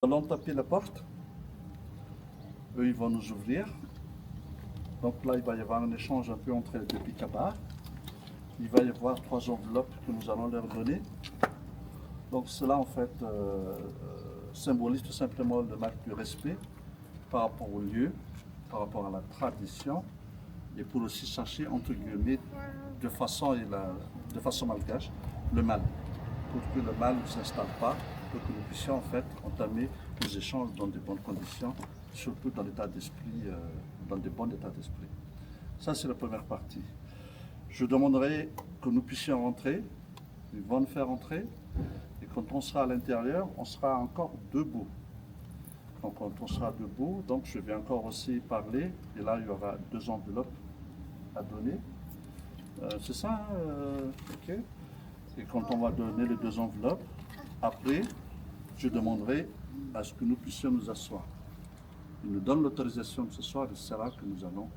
Nous allons taper la porte. Eux, ils vont nous ouvrir. Donc là, il va y avoir un échange un peu entre les deux picabas. Il va y avoir 3 enveloppes que nous allons leur donner. Donc cela, en fait, symbolise tout simplement le marque du respect par rapport au lieu, par rapport à la tradition, et pour aussi chercher, entre guillemets, de façon malgache, le mal. Pour que le mal ne s'installe pas, pour que nous puissions en fait entamer les échanges dans de bonnes conditions, surtout dans l'état d'esprit, dans de bons états d'esprit. Ça, c'est la première partie. Je demanderai que nous puissions rentrer. Ils vont nous faire entrer. Et quand on sera à l'intérieur, on sera encore debout. Donc quand on sera debout, donc je vais encore aussi parler. Et là, il y aura 2 enveloppes à donner. C'est ça, hein, ok. Et quand on va donner les 2 enveloppes, après, je demanderai à ce que nous puissions nous asseoir. Il nous donne l'autorisation de s'asseoir et c'est là que nous allons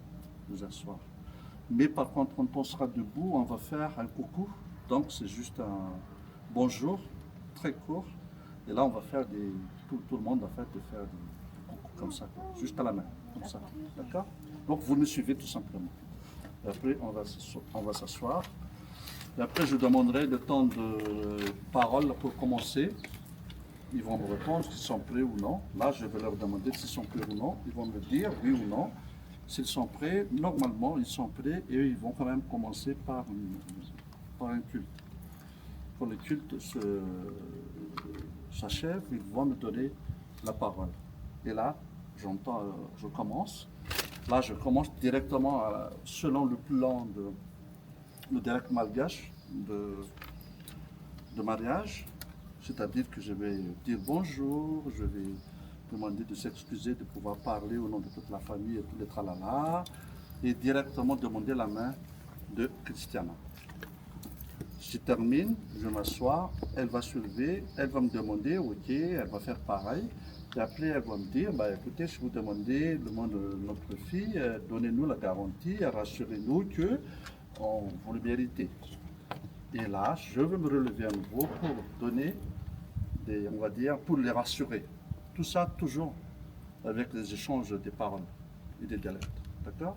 nous asseoir. Mais par contre, quand on sera debout, on va faire un coucou. Donc c'est juste un bonjour, très court. Et là, on va faire tout le monde va faire des coucou comme ça, juste à la main, comme ça. D'accord? Donc vous me suivez tout simplement. Et après, on va s'asseoir. Et après, je demanderai le temps de parole pour commencer. Ils vont me répondre s'ils sont prêts ou non. Là, je vais leur demander s'ils sont prêts ou non. Ils vont me dire oui ou non. S'ils sont prêts, normalement, ils sont prêts et ils vont quand même commencer par un culte. Quand le culte s'achève, ils vont me donner la parole. Et là, je commence. Là, je commence directement selon le plan le direct malgache de mariage. C'est-à-dire que je vais dire bonjour, je vais demander de s'excuser, de pouvoir parler au nom de toute la famille et tous les tralala, et directement demander la main de Christiana. Je termine, je m'assois, elle va se lever, elle va me demander, ok, elle va faire pareil, et après elle va me dire, bah, écoutez, si vous demandez le nom de notre fille, donnez-nous la garantie, rassurez-nous que vous le méritez. Et là, je vais me relever à nouveau pour donner on va dire, pour les rassurer. Tout ça toujours avec les échanges des paroles et des dialectes. D'accord?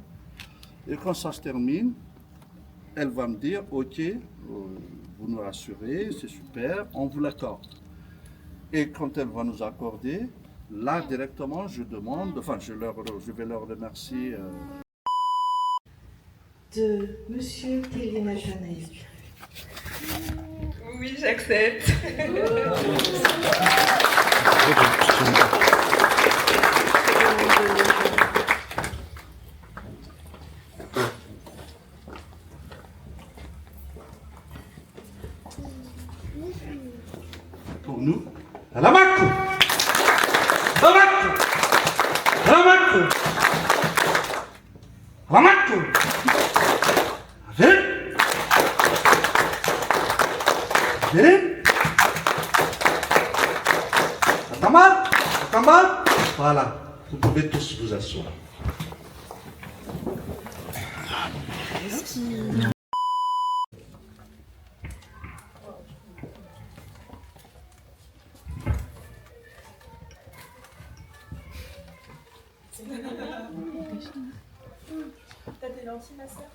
Et quand ça se termine, elle va me dire, ok, vous nous rassurez, c'est super, on vous l'accorde. Et quand elle va nous accorder, là directement, je demande, enfin, je vais leur remercier. De Monsieur Télina Chanel. Oui, j'accepte. Pour nous, Alamaku! Alamaku! Alamaku! Alamaku! Avec? Voilà, vous pouvez tous vous asseoir. T'as des lentilles, ma soeur?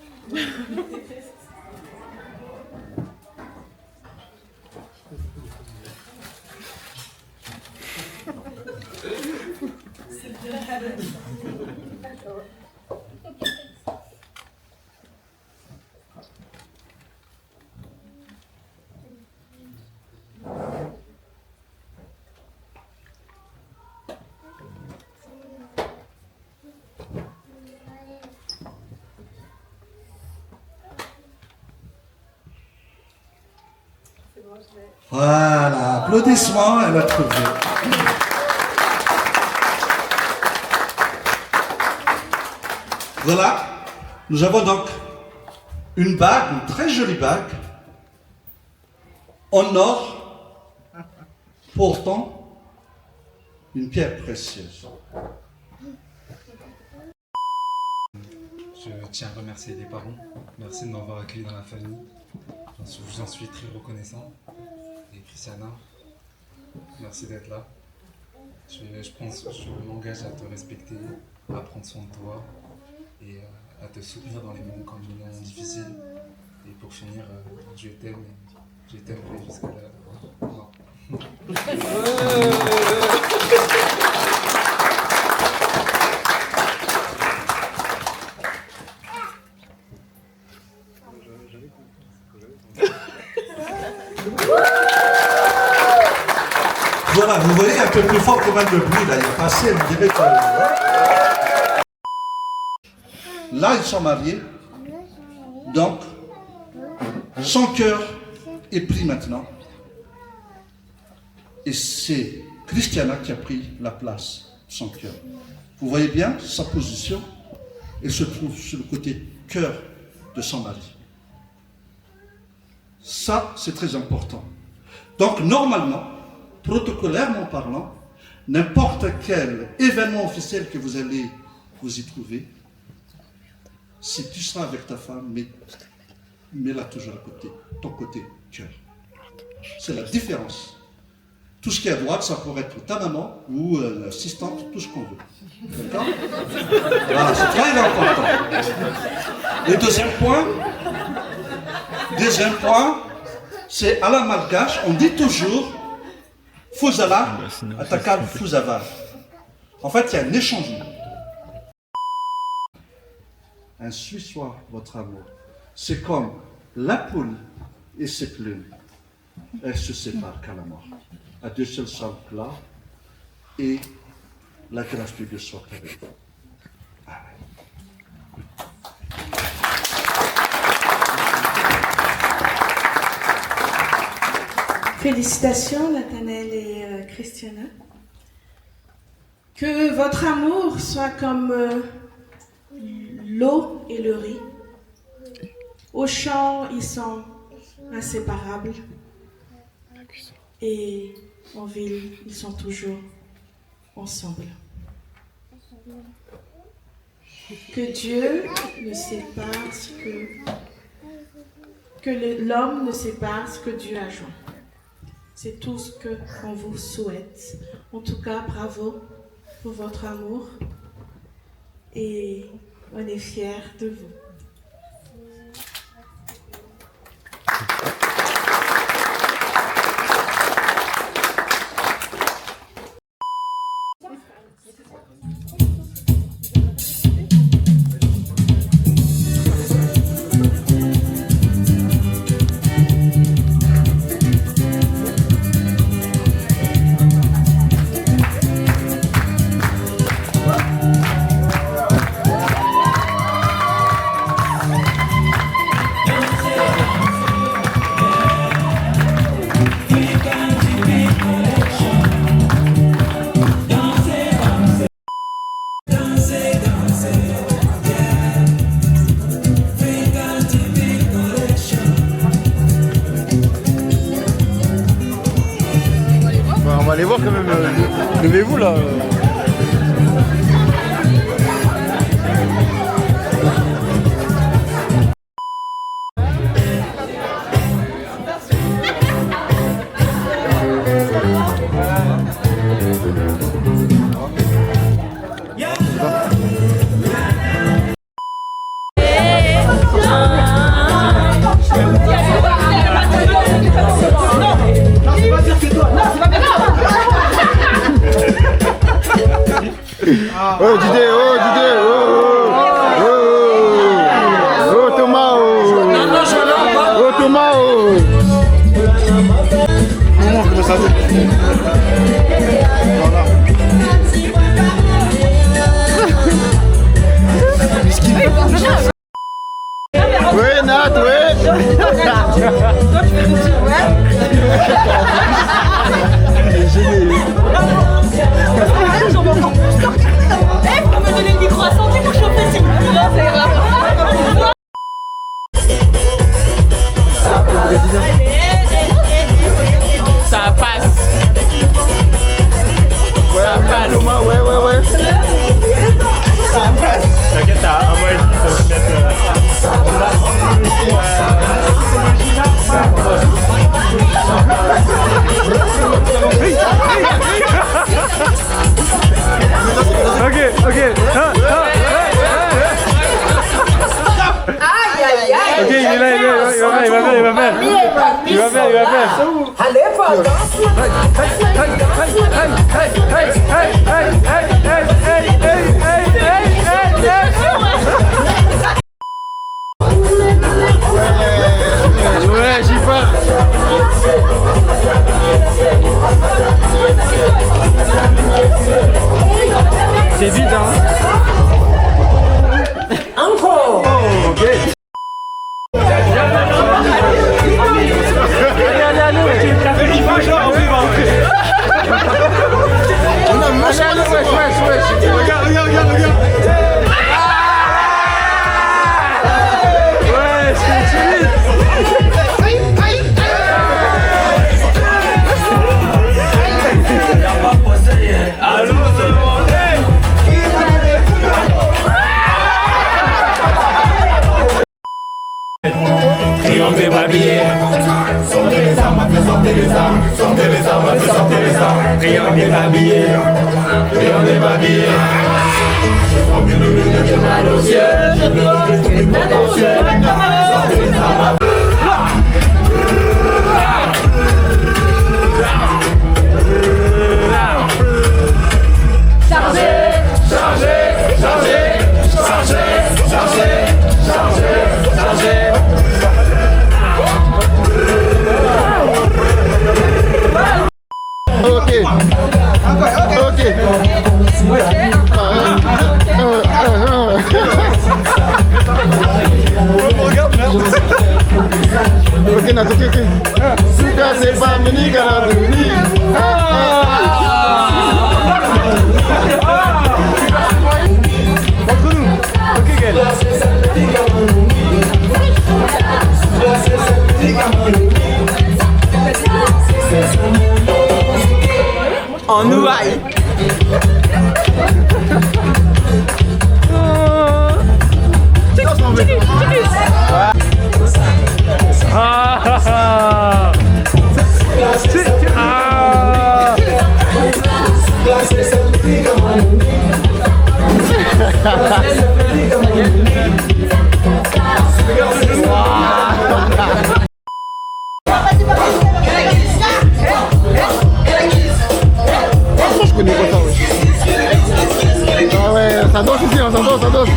Voilà, applaudissements, elle a trouvé. Voilà, nous avons donc une bague, une très jolie bague, en or, portant une pierre précieuse. Je tiens à remercier les parents. Merci de m'avoir accueilli dans la famille. J'en suis très reconnaissant. Et Christiana, merci d'être là. Je m'engage à te respecter, à prendre soin de toi et à te soutenir dans les moments comme les moments difficiles. Et pour finir, je t'aime et je t'aimerai jusqu'à la mort. Voilà, vous voyez un peu plus fort que mal de bruit, là, il a passé, on dirait que... Là, ils sont mariés, donc, son cœur est pris maintenant, et c'est Christiana qui a pris la place de son cœur. Vous voyez bien sa position, elle se trouve sur le côté cœur de son mari. Ça, c'est très important. Donc, normalement, protocolairement parlant, n'importe quel événement officiel que vous allez vous y trouver, si tu seras avec ta femme, mets-la toujours à côté, ton côté cœur. C'est la différence. Tout ce qui est à droite, ça pourrait être ta maman ou l'assistante, tout ce qu'on veut. D'accord? Voilà, c'est très important. Et deuxième point, c'est à la malgache, on dit toujours Fuzala, Atakal Fuzava. En fait, il y a un échangement. Un Suissois, votre amour. C'est comme la poule et ses plumes. Elles se séparent qu'à la mort. À Dieu seul soit là et la grâce de Dieu soit avec vous. Amen. Félicitations Nathanaël et Christiana. Que votre amour soit comme l'eau et le riz. Au champ, ils sont inséparables. Et en ville, ils sont toujours ensemble. Que Dieu ne sépare que l'homme ne sépare ce que Dieu a joint. C'est tout ce qu'on vous souhaite. En tout cas, bravo pour votre amour et on est fiers de vous. On va aller voir quand même. Levez-vous là. Oh Didier, oh Thomas, oh Thomas, comment on ça ouais Nat, ouais. Toi tu fais tout ça, j'en veux encore plus sortir. Eh, faut me donner le micro à santé pour chauffer si vous voulez. Ça ira. Ça passe. Ouais, ça passe. Thomas, ouais. Ça passe. T'inquiète, t'as un mois et demi pour se mettre. il va faire. Allez, Ouais, j'y pars. C'est vide, hein. encore. Oh, ok. Allez, il faut genre, on va rentrer. Regarde. Ouais, c'est timide. Triomphe des babilles. Sortez les armes, sortez les armes, sortez les armes, sortez les armes. Triomphe des babilles. Triomphe des babilles. J'ai mal aux yeux, j'ai mal aux yeux. Sortez les armes. Ok, Nato, ok. Suka, c'est pas mini, Galaduni. Entre nous. Ok, Gaël. En nouaille. Je connais pas ça, ouais. Ah ouais, ça danse ici, hein, ça danse.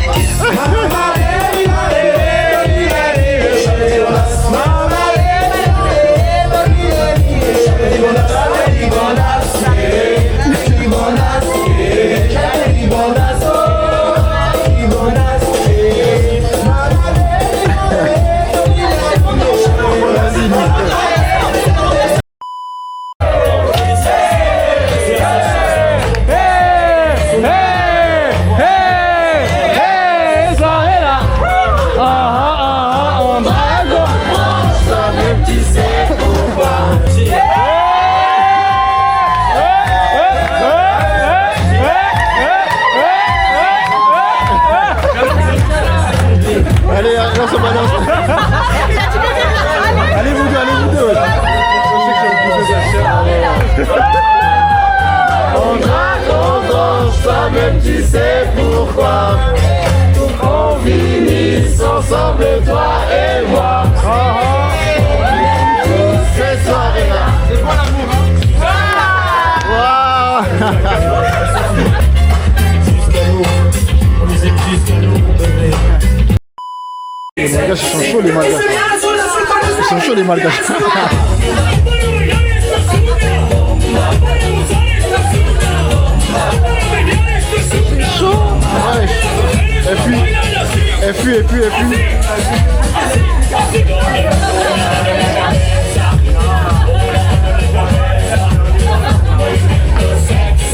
Allez, on se balance. Allez vous deux, ouais. On drague, on danse, même tu sais pourquoi. On finit ensemble, toi et moi. Toutes ces soirées-là. C'est quoi l'amour, hein? Jusqu'à nous. On les aime jusqu'à nous, bébé. Les malgaches, ils sont chauds, les malgaches. Ils sont chauds, les malgaches. C'est chaud. Ouais. Et puis.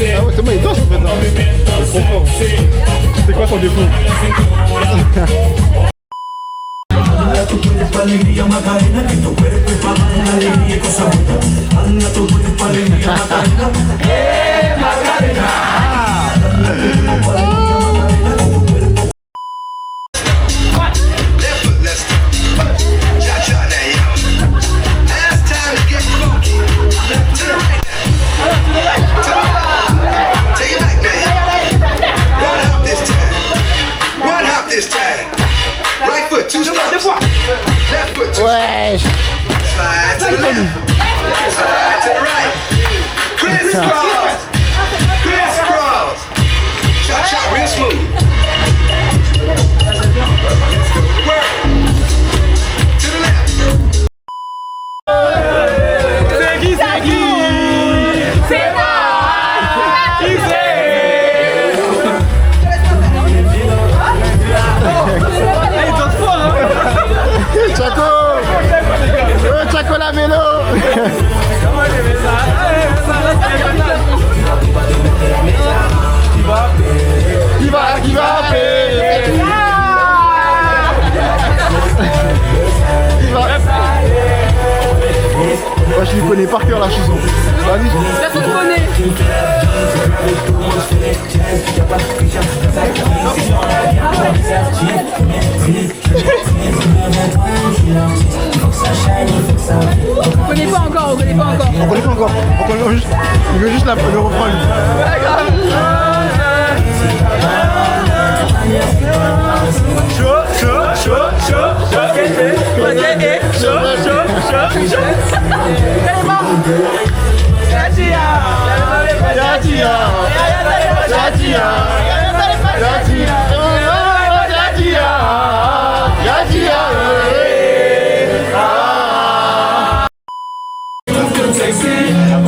Ah ouais, comment il danse en fait, hein. C'est trop fort. C'est quoi ton défaut? Tu puedes pa' alegría Macarena, que tu cuerpo es pa' dar una alegría y cosa buena. Anda, tu puedes pa' alegría Macarena. Macarena! Ouais. à vélo. Qui va payer. Moi je lui connais par cœur la chanson. Personne ne connaît. On connaît pas encore, on connaît pas encore. On connaît pas encore. Il veut juste le refrain.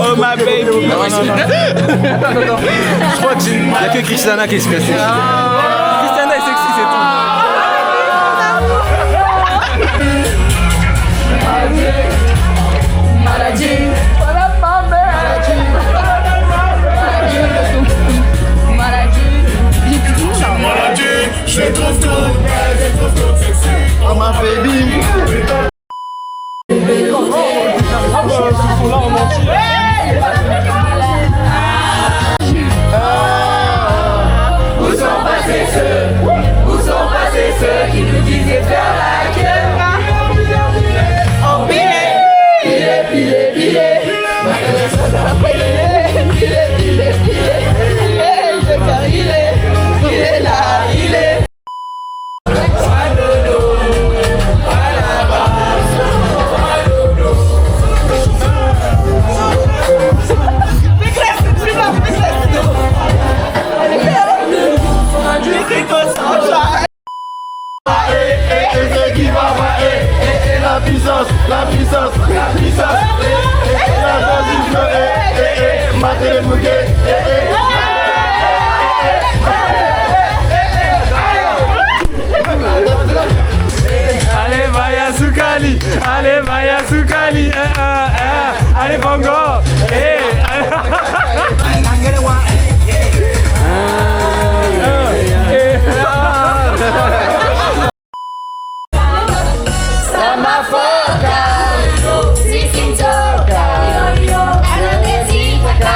Oh my baby. Non. Je crois qu'il n'y a que Christiana qui est stressée. Christiana est sexy, c'est tout. Je trouve tout sexy. Oh ma baby. Où sont passés ceux qui nous disaient faire la queue? Oh, pilé. Il est là, il est. La puissance, mater les bouquets, Allez Maya Soukali, allez Bongo, Sisi mtoka, alo desitaka,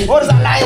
Ozalae.